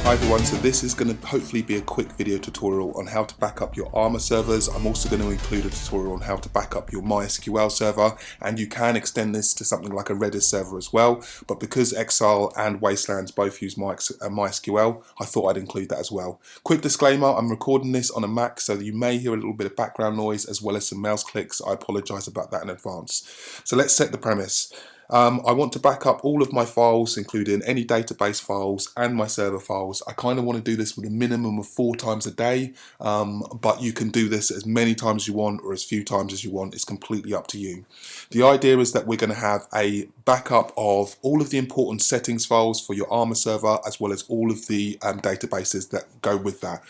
Hi everyone, so this is going to hopefully be a quick video tutorial on how to back up your Arma servers. I'm also going to include a tutorial on how to back up your MySQL server, and you can extend this to something like a Redis server as well, but because Exile and Wastelands both use MySQL, I thought I'd include that as well. Quick disclaimer, I'm recording this on a Mac, so you may hear a little bit of background noise as well as some mouse clicks. I apologise about that in advance. So let's set the premise. I want to back up all of my files, including any database files and my server files. I kind of want to do this with a minimum of 4 times a day, but you can do this as many times as you want or as few times as you want. It's completely up to you. The idea is that we're going to have a backup of all of the important settings files for your Arma server, as well as all of the databases that go with that.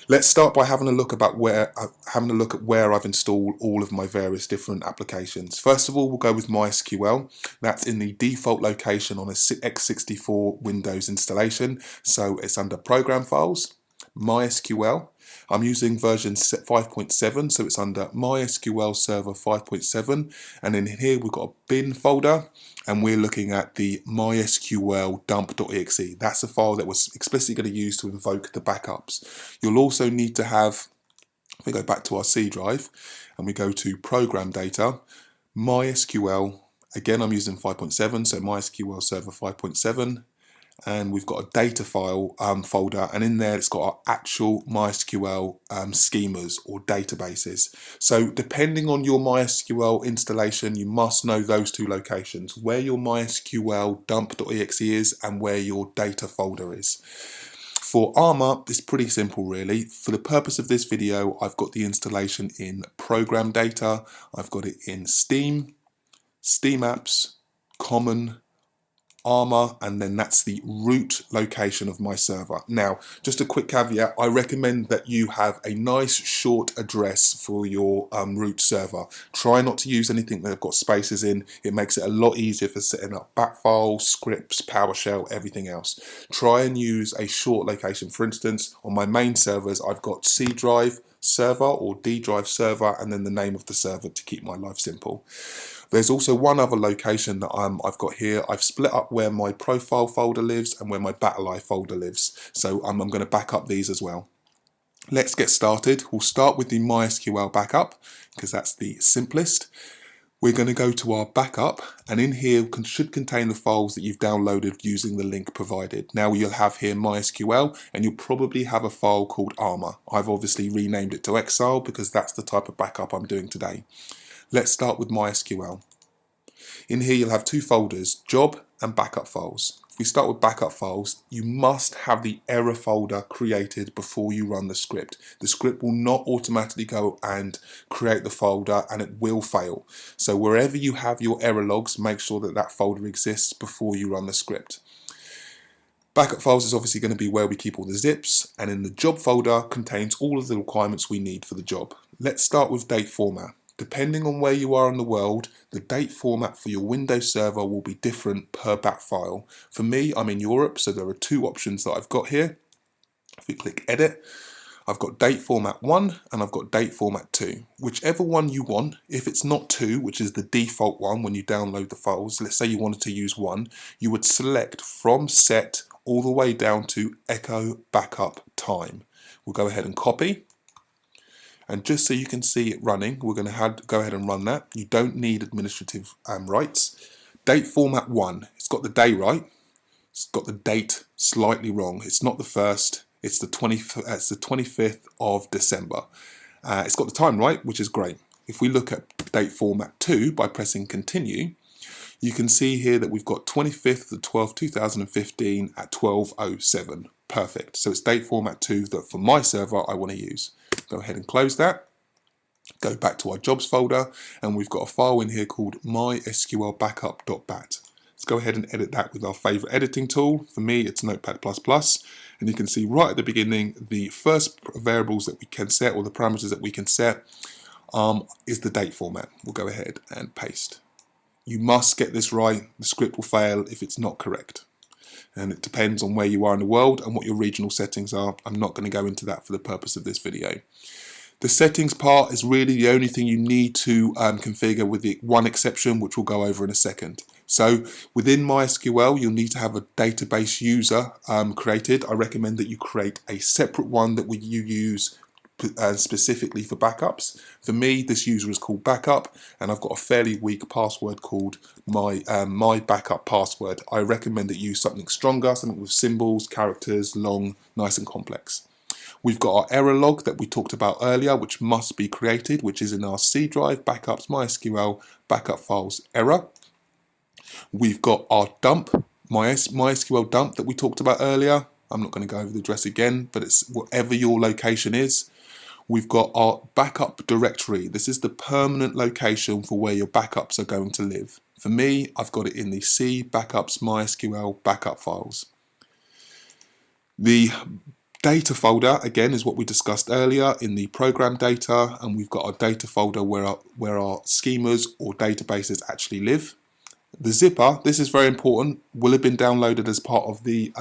Let's start by having a look at where I've installed all of my various different applications. First of all, we'll go with MySQL. That's in the default location on a x64 Windows installation. So it's under Program Files, MySQL. I'm using version 5.7, so it's under MySQL Server 5.7, and in here we've got a bin folder, and we're looking at the MySQL dump.exe. That's a file that we're explicitly going to use to invoke the backups. You'll also need to have, if we go back to our C drive and we go to Program Data, MySQL, again I'm using 5.7, so MySQL Server 5.7, and we've got a data file folder, and in there it's got our actual MySQL schemas or databases. So depending on your MySQL installation, you must know those two locations, where your MySQL dump.exe is and where your data folder is. For Arma, it's pretty simple really. For the purpose of this video, I've got the installation in Program Data, I've got it in Steam, Steam Apps, Common, Arma, and then that's the root location of my server. Now, just a quick caveat, I recommend that you have a nice short address for your root server. Try not to use anything that have got spaces in. It makes it a lot easier for setting up backfiles, scripts, PowerShell, everything else. Try and use a short location. For instance, on my main servers, I've got C drive server or D drive server, and then the name of the server to keep my life simple. There's also one other location that I've got here. I've split up where my profile folder lives and where my BattlEye folder lives. So I'm going to back up these as well. Let's get started. We'll start with the MySQL backup because that's the simplest. We're going to go to our backup, and in here should contain the files that you've downloaded using the link provided. Now you'll have here MySQL, and you'll probably have a file called Arma. I've obviously renamed it to Exile because that's the type of backup I'm doing today. Let's start with MySQL. In here you'll have 2 folders, job and backup files. If we start with backup files, you must have the error folder created before you run the script. The script will not automatically go and create the folder, and it will fail. So wherever you have your error logs, make sure that that folder exists before you run the script. Backup files is obviously going to be where we keep all the zips, and in the job folder contains all of the requirements we need for the job. Let's start with date format. Depending on where you are in the world, the date format for your Windows server will be different per bat file. For me, I'm in Europe, so there are 2 options that I've got here. If we click Edit, I've got date format 1 and I've got date format 2. Whichever one you want, if it's not 2, which is the default one when you download the files, let's say you wanted to use 1, you would select from set all the way down to echo backup time. We'll go ahead and copy. And just so you can see it running, we're going to go ahead and run that. You don't need administrative rights. Date format 1, it's got the day right. It's got the date slightly wrong. It's not the 1st, it's the 25th of December. It's got the time right, which is great. If we look at date format 2 by pressing continue, you can see here that we've got 25th of the 12th, 2015 at 12:07. Perfect. So it's date format 2 that for my server I want to use. Go ahead and close that. Go back to our jobs folder, and we've got a file in here called mysqlbackup.bat. Let's go ahead and edit that with our favorite editing tool. For me, it's Notepad++, and you can see right at the beginning, the first variables that we can set, or the parameters that we can set, is the date format. We'll go ahead and paste. You must get this right. The script will fail if it's not correct. And it depends on where you are in the world and what your regional settings are. I'm not going to go into that for the purpose of this video. The settings part is really the only thing you need to configure, with the one exception, which we'll go over in a second. So within MySQL, you'll need to have a database user created. I recommend that you create a separate one that you use specifically for backups. For me, this user is called Backup, and I've got a fairly weak password called my backup password. I recommend that you use something stronger, something with symbols, characters, long, nice and complex. We've got our error log that we talked about earlier, which must be created, which is in our C drive, backups, MySQL, backup files, error. We've got our dump, MySQL dump that we talked about earlier. I'm not going to go over the address again, but it's whatever your location is. We've got our backup directory. This is the permanent location for where your backups are going to live. For me, I've got it in the C backups MySQL backup files. The data folder, again, is what we discussed earlier in the program data, and we've got our data folder where our schemas or databases actually live. The zipper, this is very important, will have been downloaded as part of the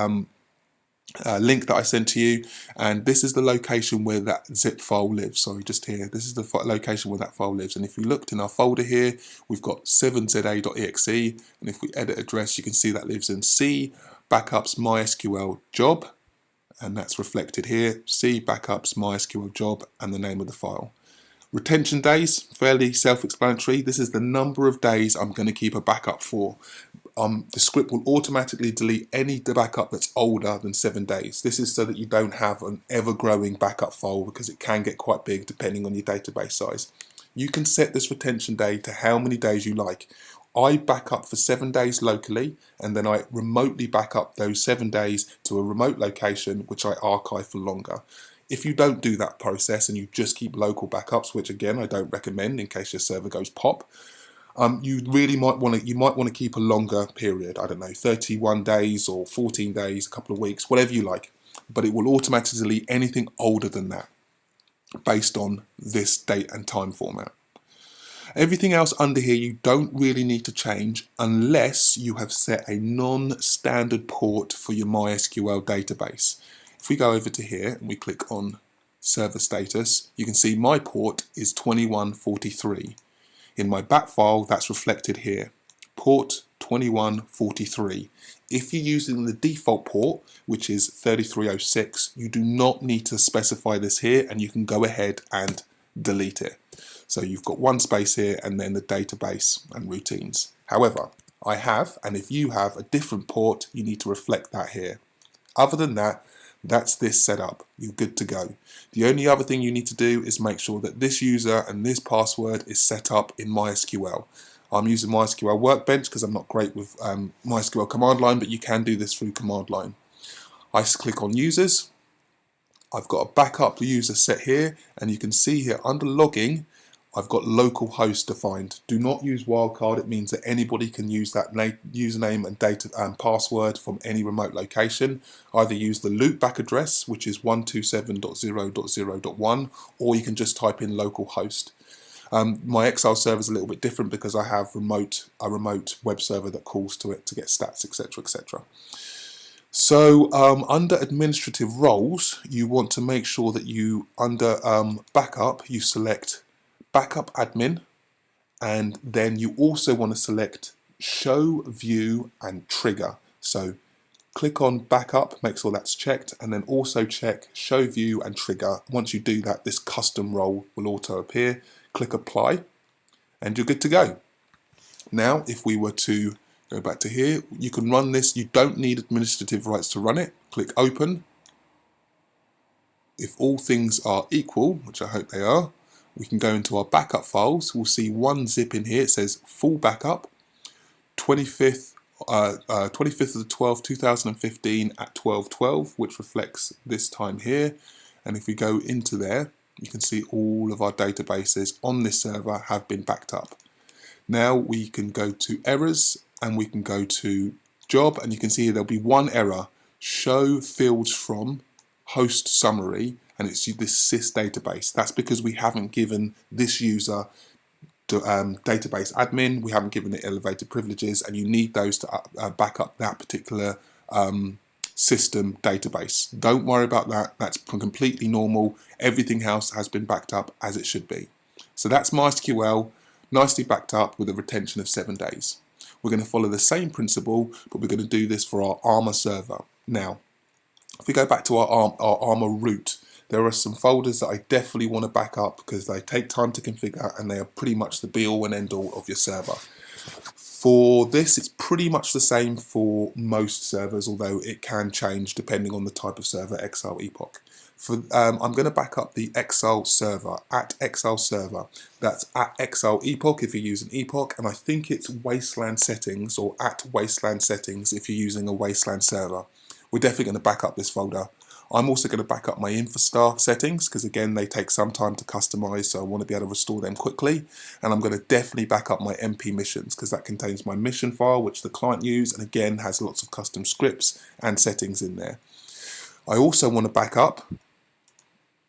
link that I sent to you, and this is the location where that zip file lives. Sorry, just here, this is the location where that file lives. And if you looked in our folder here, we've got 7za.exe, and if we edit address, you can see that lives in C backups MySQL job, and that's reflected here, C backups MySQL job, and the name of the file. Retention days, fairly self-explanatory. This is the number of days I'm going to keep a backup for. The script will automatically delete any backup that's older than 7 days. This is so that you don't have an ever-growing backup file, because it can get quite big depending on your database size. You can set this retention day to how many days you like. I back up for 7 days locally, and then I remotely back up those 7 days to a remote location, which I archive for longer. If you don't do that process and you just keep local backups, which again I don't recommend in case your server goes pop, you really might want to keep a longer period. I don't know, 31 days or 14 days, a couple of weeks, whatever you like. But it will automatically delete anything older than that based on this date and time format. Everything else under here you don't really need to change unless you have set a non-standard port for your MySQL database. If we go over to here and we click on server status, you can see my port is 2143. In my bat file, that's reflected here, port 2143. If you're using the default port, which is 3306, you do not need to specify this here, and you can go ahead and delete it. So you've got one space here and then the database and routines. However, I have, and if you have a different port, you need to reflect that here. Other than that, that's this setup. You're good to go. The only other thing you need to do is make sure that this user and this password is set up in MySQL. I'm using MySQL Workbench because I'm not great with MySQL command line, but you can do this through command line. I click on users. I've got a backup user set here, and you can see here under logging, I've got localhost defined. Do not use wildcard. It means that anybody can use that username and data and password from any remote location. Either use the loopback address, which is 127.0.0.1, or you can just type in localhost. My Excel server is a little bit different because I have a remote web server that calls to it to get stats, etc., etc. So under administrative roles, you want to make sure that you, under backup, you select backup admin, and then you also want to select show, view, and trigger. So click on backup, make sure that's checked, and then also check show, view, and trigger. Once you do that, this custom role will auto appear. Click apply, and you're good to go. Now, if we were to go back to here, you can run this. You don't need administrative rights to run it. Click open. If all things are equal, which I hope they are, we can go into our backup files. We'll see one zip in here. It says full backup, 25th of the 12th, 2015 at 12:12, which reflects this time here. And if we go into there, you can see all of our databases on this server have been backed up. Now we can go to errors, and we can go to job, and you can see there'll be one error, show fields from host summary, and it's this sys database. That's because we haven't given this user database admin, we haven't given it elevated privileges, and you need those to back up that particular system database. Don't worry about that. That's completely normal. Everything else has been backed up as it should be. So that's MySQL, nicely backed up with a retention of 7 days. We're going to follow the same principle, but we're going to do this for our Arma server. Now, if we go back to our Arma root, there are some folders that I definitely want to back up because they take time to configure and they are pretty much the be-all and end-all of your server. For this, it's pretty much the same for most servers, although it can change depending on the type of server, Excel, Epoch. I'm going to back up the Excel server, at Excel server. That's at Excel Epoch if you're using Epoch, and I think it's Wasteland settings or at Wasteland settings if you're using a Wasteland server. We're definitely going to back up this folder. I'm also going to back up my Infostar settings because again they take some time to customize, so I want to be able to restore them quickly. And I'm going to definitely back up my MP missions because that contains my mission file which the client uses and again has lots of custom scripts and settings in there. I also want to back up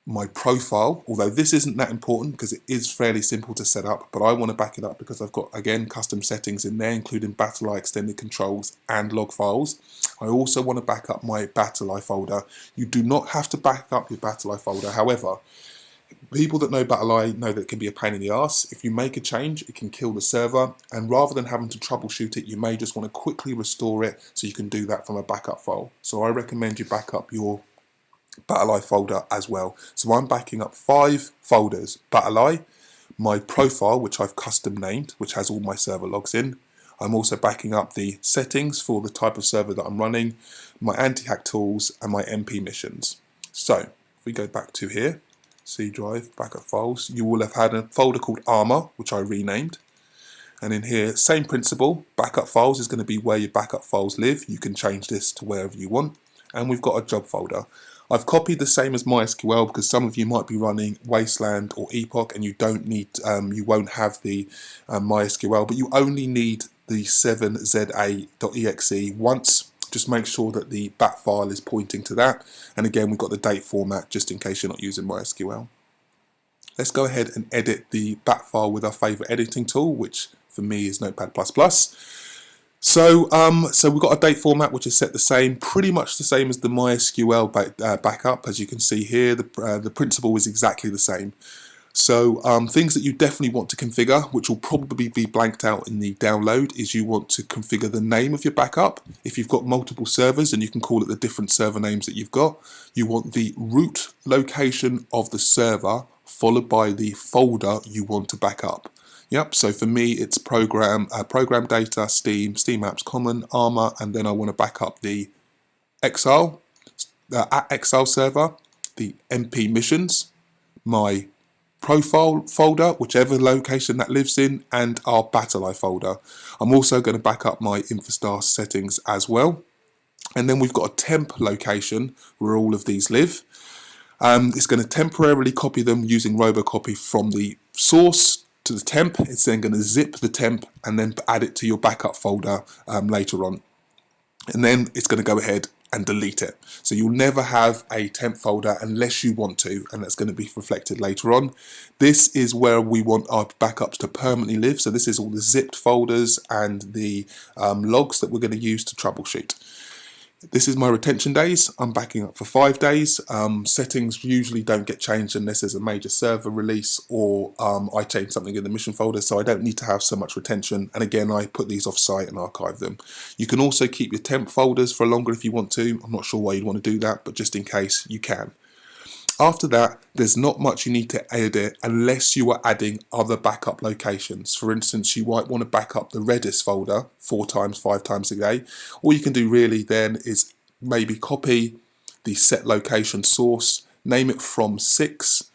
my profile, although this isn't that important because it is fairly simple to set up, but I want to back it up because I've got again custom settings in there including BattlEye extended controls and log files. I also want to back up my BattlEye folder. You do not have to back up your BattlEye folder, however people that know BattlEye know that it can be a pain in the ass. If you make a change it can kill the server, and rather than having to troubleshoot it you may just want to quickly restore it, so you can do that from a backup file. So I recommend you back up your BattlEye folder as well. So I'm backing up 5 folders: BattlEye, my profile which I've custom named, which has all my server logs in. I'm also backing up the settings for the type of server that I'm running, my anti-hack tools and my MP missions. So if we go back to here, C drive, backup files, you will have had a folder called Arma which I renamed. And in here, same principle, backup files is going to be where your backup files live. You can change this to wherever you want. And we've got a job folder. I've copied the same as MySQL because some of you might be running Wasteland or Epoch and you don't need, you won't have the MySQL, but you only need the 7za.exe once. Just make sure that the bat file is pointing to that. And again, we've got the date format just in case you're not using MySQL. Let's go ahead and edit the bat file with our favorite editing tool, which for me is Notepad++. So we've got a date format which is set the same, pretty much the same as the MySQL backup. As you can see here, the principle is exactly the same. So things that you definitely want to configure, which will probably be blanked out in the download, is you want to configure the name of your backup. If you've got multiple servers, and you can call it the different server names that you've got. You want the root location of the server followed by the folder you want to back up. Yep, so for me it's program data, Steam apps, common, Arma, and then I want to back up the Excel, at Excel server, the MP missions, my profile folder, whichever location that lives in, and our BattlEye folder. I'm also going to back up my Infostar settings as well. And then we've got a temp location where all of these live. It's going to temporarily copy them using robocopy from the source to the temp. It's then going to zip the temp and then add it to your backup folder later on. And then it's going to go ahead and delete it. So you'll never have a temp folder unless you want to, and that's going to be reflected later on. This is where we want our backups to permanently live. So this is all the zipped folders and the logs that we're going to use to troubleshoot. This is my retention days. I'm backing up for 5 days. Settings usually don't get changed unless there's a major server release or I change something in the mission folder, so I don't need to have so much retention. And again, I put these off site and archive them. You can also keep your temp folders for longer if you want to. I'm not sure why you'd want to do that, but just in case, you can. After that, there's not much you need to edit unless you are adding other backup locations. For instance, you might want to back up the Redis folder 4 times, 5 times a day. All you can do really then is maybe copy the set location source, name it from 6,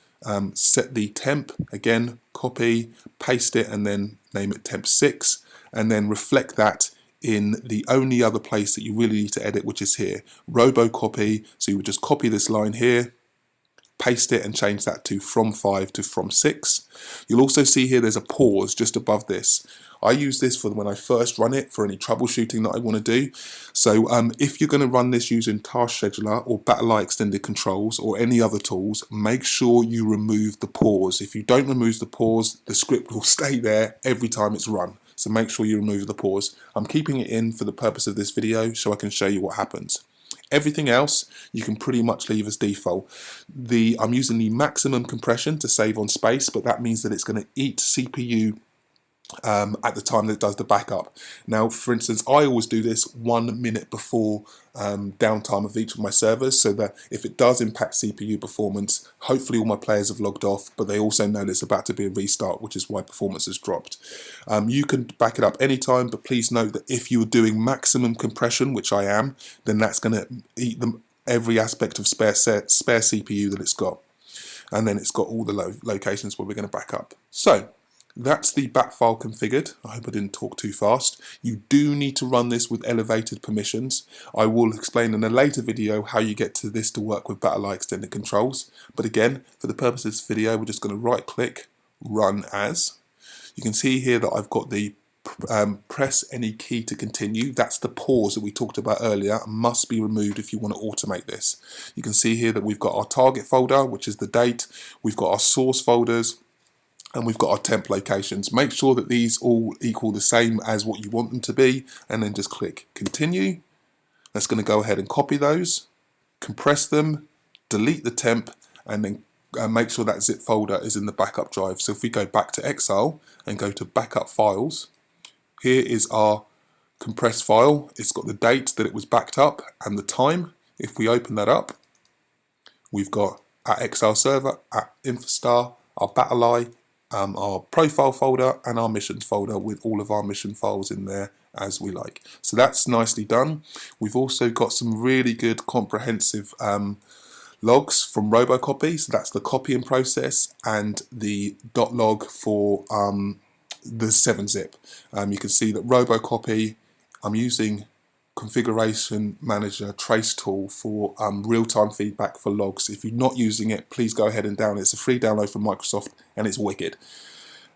set the temp, again, copy, paste it, and then name it temp 6, and then reflect that in the only other place that you really need to edit, which is here, robocopy. So you would just copy this line here, paste it and change that to from 5 to from 6. You'll also see here there's a pause just above this. I use this for when I first run it for any troubleshooting that I want to do. So if you're going to run this using Task Scheduler or BattlEye Extended Controls or any other tools, make sure you remove the pause. If you don't remove the pause, the script will stay there every time it's run. So make sure you remove the pause. I'm keeping it in for the purpose of this video so I can show you what happens. Everything else you can pretty much leave as default. I'm using the maximum compression to save on space, but that means that it's going to eat CPU at the time that it does the backup. Now, for instance, I always do this 1 minute before downtime of each of my servers, so that if it does impact CPU performance, hopefully all my players have logged off, but they also know there's about to be a restart, which is why performance has dropped. You can back it up anytime, but please note that if you're doing maximum compression, which I am, then that's going to eat every aspect of spare CPU that it's got. And then it's got all the locations where we're going to back up. So that's the bat file configured. I hope I didn't talk too fast. You do need to run this with elevated permissions. I will explain in a later video how you get to this to work with BattlEye extended controls. But again, for the purpose of this video, we're just going to right click, run as. You can see here that I've got the press any key to continue. That's the pause that we talked about earlier. Must be removed if you want to automate this. You can see here that we've got our target folder, which is the date. We've got our source folders, and we've got our temp locations. Make sure that these all equal the same as what you want them to be, and then just click continue. That's going to go ahead and copy those, compress them, delete the temp, and then make sure that zip folder is in the backup drive. So if we go back to Excel and go to backup files, here is our compressed file. It's got the date that it was backed up and the time. If we open that up, we've got our Excel server, our Infostar, our BattlEye, our profile folder, and our missions folder with all of our mission files in there as we like. So that's nicely done. We've also got some really good comprehensive logs from Robocopy. So that's the copying process and the .log for the 7-zip. You can see that Robocopy, I'm using Configuration Manager Trace Tool for real-time feedback for logs. If you're not using it, please go ahead and download it. It's a free download from Microsoft and it's wicked.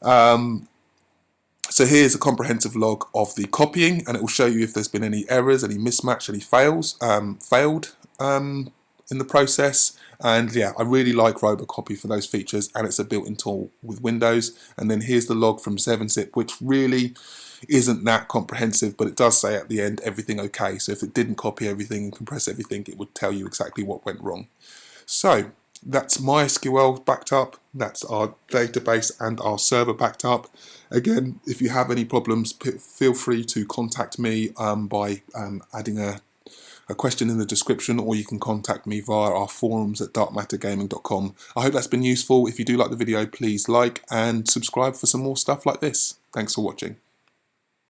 So here's a comprehensive log of the copying, and it will show you if there's been any errors, any mismatch, any failed in the process. And yeah, I really like Robocopy for those features, and it's a built-in tool with Windows. And then here's the log from 7-zip, which really isn't that comprehensive, but it does say at the end everything okay. So if it didn't copy everything and compress everything, it would tell you exactly what went wrong. So that's MySQL backed up, that's our database and our server backed up. Again, if you have any problems, feel free to contact me by adding a question in the description, or you can contact me via our forums at darkmattergaming.com. I hope that's been useful. If you do like the video, please like and subscribe for some more stuff like this. Thanks for watching.